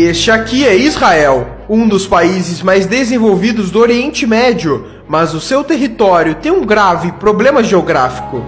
Este aqui é Israel, um dos países mais desenvolvidos do Oriente Médio, mas o seu território tem um grave problema geográfico.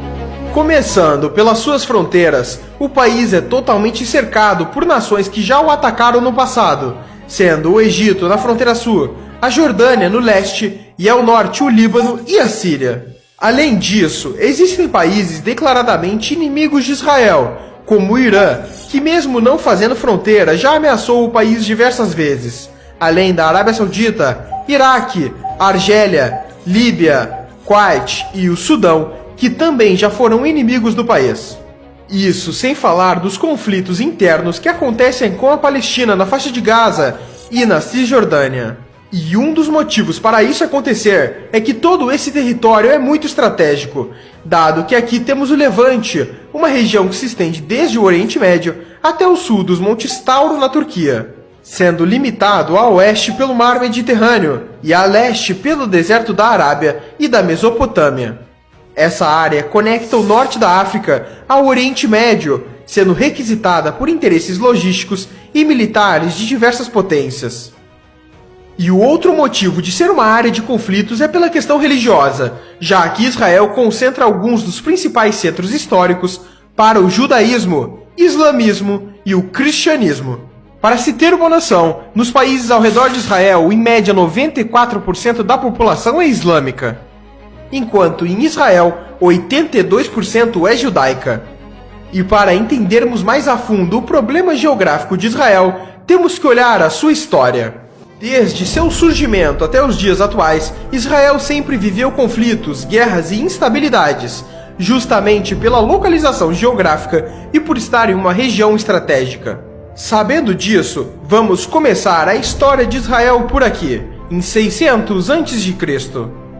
Começando pelas suas fronteiras, o país é totalmente cercado por nações que já o atacaram no passado, sendo o Egito na fronteira sul, a Jordânia no leste e ao norte o Líbano e a Síria. Além disso, existem países declaradamente inimigos de Israel, como o Irã, que mesmo não fazendo fronteira já ameaçou o país diversas vezes, além da Arábia Saudita, Iraque, Argélia, Líbia, Kuwait e o Sudão, que também já foram inimigos do país. Isso sem falar dos conflitos internos que acontecem com a Palestina na faixa de Gaza e na Cisjordânia. E um dos motivos para isso acontecer é que todo esse território é muito estratégico, dado que aqui temos o Levante, uma região que se estende desde o Oriente Médio até o sul dos Montes Tauro na Turquia, sendo limitado a oeste pelo Mar Mediterrâneo e a leste pelo deserto da Arábia e da Mesopotâmia. Essa área conecta o norte da África ao Oriente Médio, sendo requisitada por interesses logísticos e militares de diversas potências. E o outro motivo de ser uma área de conflitos é pela questão religiosa, já que Israel concentra alguns dos principais centros históricos para o judaísmo, islamismo e o cristianismo. Para se ter uma noção, nos países ao redor de Israel, em média 94% da população é islâmica, enquanto em Israel 82% é judaica. E para entendermos mais a fundo o problema geográfico de Israel, temos que olhar a sua história. Desde seu surgimento até os dias atuais, Israel sempre viveu conflitos, guerras e instabilidades, justamente pela localização geográfica e por estar em uma região estratégica. Sabendo disso, vamos começar a história de Israel por aqui, em 600 a.C.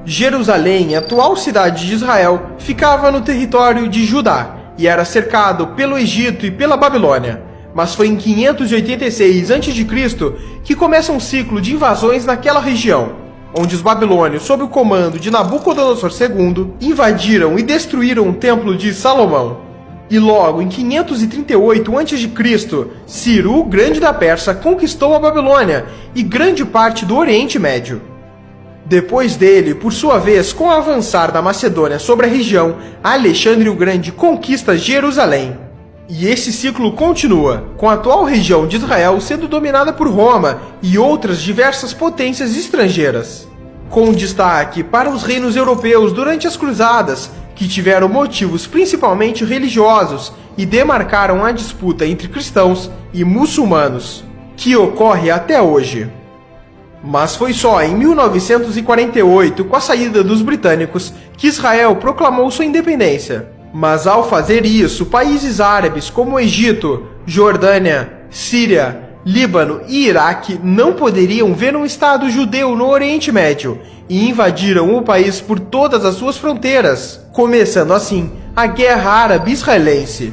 Jerusalém, atual cidade de Israel, ficava no território de Judá e era cercado pelo Egito e pela Babilônia. Mas foi em 586 a.C. que começa um ciclo de invasões naquela região, onde os babilônios, sob o comando de Nabucodonosor II, invadiram e destruíram o Templo de Salomão. E logo em 538 a.C., Ciro, o Grande da Pérsia, conquistou a Babilônia e grande parte do Oriente Médio. Depois dele, por sua vez, com o avançar da Macedônia sobre a região, Alexandre o Grande conquista Jerusalém. E esse ciclo continua, com a atual região de Israel sendo dominada por Roma e outras diversas potências estrangeiras, com destaque para os reinos europeus durante as Cruzadas, que tiveram motivos principalmente religiosos e demarcaram a disputa entre cristãos e muçulmanos, que ocorre até hoje. Mas foi só em 1948, com a saída dos britânicos, que Israel proclamou sua independência. Mas ao fazer isso, países árabes como o Egito, Jordânia, Síria, Líbano e Iraque não poderiam ver um Estado judeu no Oriente Médio e invadiram o país por todas as suas fronteiras, começando assim a Guerra Árabe-Israelense.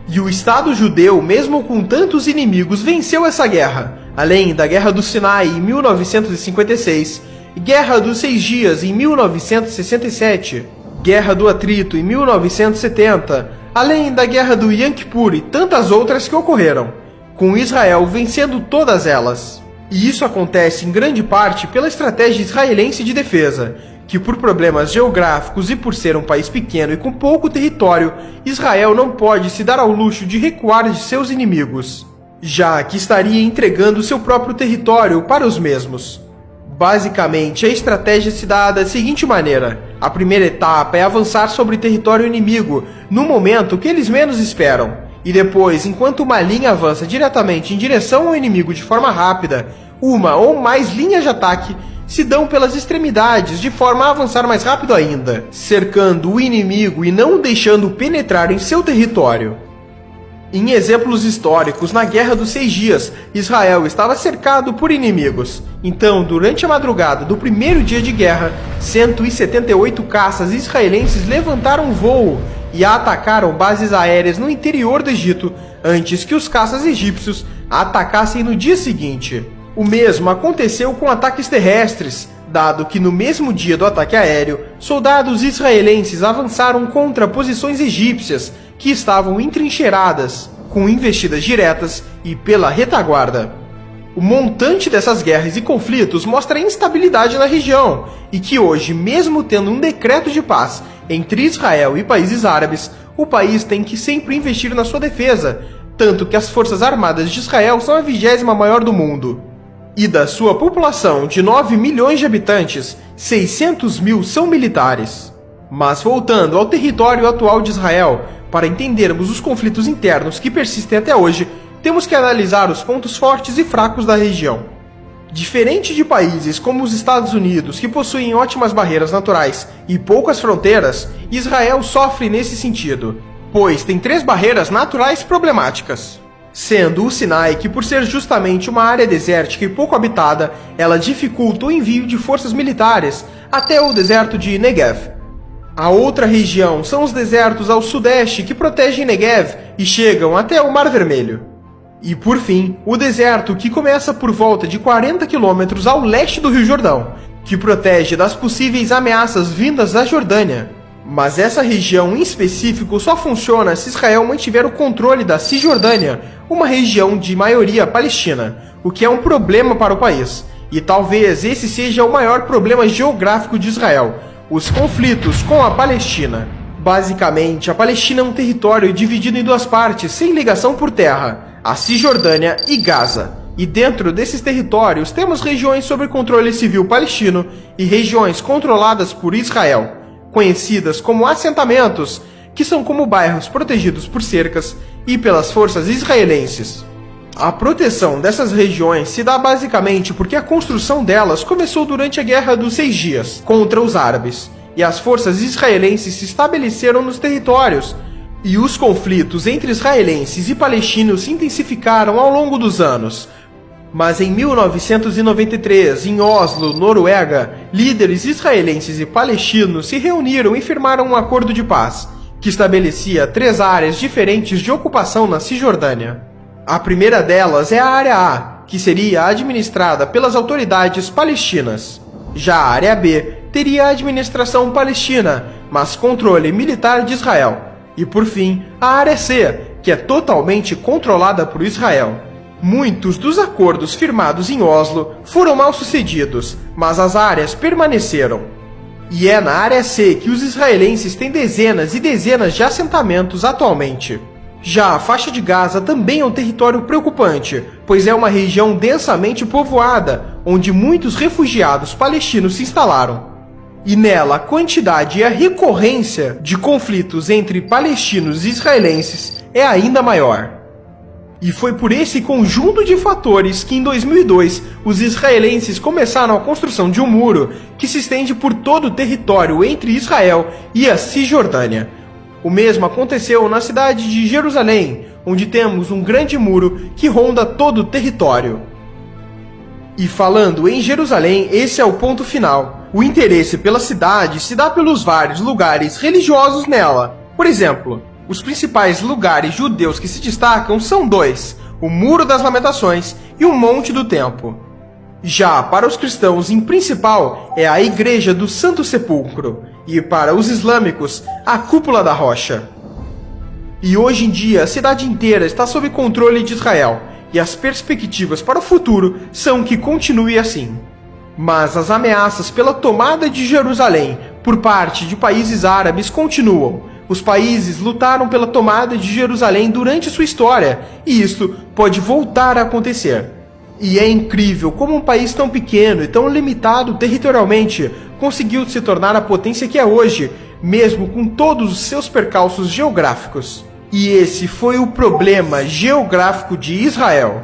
E o Estado judeu, mesmo com tantos inimigos, venceu essa guerra, além da Guerra do Sinai em 1956, Guerra dos 6 Dias em 1967, Guerra do Atrito em 1970, além da Guerra do Yom Kippur e tantas outras que ocorreram, com Israel vencendo todas elas. E isso acontece em grande parte pela estratégia israelense de defesa, que por problemas geográficos e por ser um país pequeno e com pouco território, Israel não pode se dar ao luxo de recuar de seus inimigos, já que estaria entregando seu próprio território para os mesmos. Basicamente, a estratégia se dá da seguinte maneira: a primeira etapa é avançar sobre território inimigo no momento que eles menos esperam, e depois, enquanto uma linha avança diretamente em direção ao inimigo de forma rápida, uma ou mais linhas de ataque se dão pelas extremidades de forma a avançar mais rápido ainda, cercando o inimigo e não o deixando penetrar em seu território. Em exemplos históricos, na Guerra dos 6 Dias, Israel estava cercado por inimigos. Então, durante a madrugada do primeiro dia de guerra, 178 caças israelenses levantaram voo e atacaram bases aéreas no interior do Egito, antes que os caças egípcios atacassem no dia seguinte. O mesmo aconteceu com ataques terrestres, dado que no mesmo dia do ataque aéreo, soldados israelenses avançaram contra posições egípcias que estavam entrincheiradas, com investidas diretas e pela retaguarda. O montante dessas guerras e conflitos mostra a instabilidade na região e que hoje, mesmo tendo um decreto de paz entre Israel e países árabes, o país tem que sempre investir na sua defesa, tanto que as forças armadas de Israel são a 20ª maior do mundo. E da sua população de 9 milhões de habitantes, 600 mil são militares. Mas voltando ao território atual de Israel, para entendermos os conflitos internos que persistem até hoje, temos que analisar os pontos fortes e fracos da região. Diferente de países como os Estados Unidos, que possuem ótimas barreiras naturais e poucas fronteiras, Israel sofre nesse sentido, pois tem 3 barreiras naturais problemáticas. Sendo o Sinai, que por ser justamente uma área desértica e pouco habitada, ela dificulta o envio de forças militares até o deserto de Negev. A outra região são os desertos ao sudeste que protegem Negev e chegam até o Mar Vermelho. E por fim, o deserto que começa por volta de 40 quilômetros ao leste do Rio Jordão, que protege das possíveis ameaças vindas da Jordânia. Mas essa região em específico só funciona se Israel mantiver o controle da Cisjordânia, uma região de maioria palestina, o que é um problema para o país. E talvez esse seja o maior problema geográfico de Israel, os conflitos com a Palestina. Basicamente, a Palestina é um território dividido em 2 partes, sem ligação por terra, a Cisjordânia e Gaza. E dentro desses territórios temos regiões sob controle civil palestino e regiões controladas por Israel, conhecidas como assentamentos, que são como bairros protegidos por cercas e pelas forças israelenses. A proteção dessas regiões se dá basicamente porque a construção delas começou durante a Guerra dos 6 Dias contra os árabes, e as forças israelenses se estabeleceram nos territórios, e os conflitos entre israelenses e palestinos se intensificaram ao longo dos anos. Mas em 1993, em Oslo, Noruega, líderes israelenses e palestinos se reuniram e firmaram um acordo de paz, que estabelecia 3 áreas diferentes de ocupação na Cisjordânia. A primeira delas é a Área A, que seria administrada pelas autoridades palestinas. Já a Área B teria a administração palestina, mas controle militar de Israel. E por fim, a Área C, que é totalmente controlada por Israel. Muitos dos acordos firmados em Oslo foram mal sucedidos, mas as áreas permaneceram. E é na Área C que os israelenses têm dezenas e dezenas de assentamentos atualmente. Já a faixa de Gaza também é um território preocupante, pois é uma região densamente povoada, onde muitos refugiados palestinos se instalaram. E nela a quantidade e a recorrência de conflitos entre palestinos e israelenses é ainda maior. E foi por esse conjunto de fatores que em 2002 os israelenses começaram a construção de um muro que se estende por todo o território entre Israel e a Cisjordânia. O mesmo aconteceu na cidade de Jerusalém, onde temos um grande muro que ronda todo o território. E falando em Jerusalém, esse é o ponto final. O interesse pela cidade se dá pelos vários lugares religiosos nela. Por exemplo, os principais lugares judeus que se destacam são 2, o Muro das Lamentações e o Monte do Templo. Já para os cristãos, em principal, é a Igreja do Santo Sepulcro, e para os islâmicos, a Cúpula da Rocha. E hoje em dia, a cidade inteira está sob controle de Israel, e as perspectivas para o futuro são que continue assim. Mas as ameaças pela tomada de Jerusalém por parte de países árabes continuam. Os países lutaram pela tomada de Jerusalém durante sua história, e isso pode voltar a acontecer. E é incrível como um país tão pequeno e tão limitado territorialmente conseguiu se tornar a potência que é hoje, mesmo com todos os seus percalços geográficos. E esse foi o problema geográfico de Israel.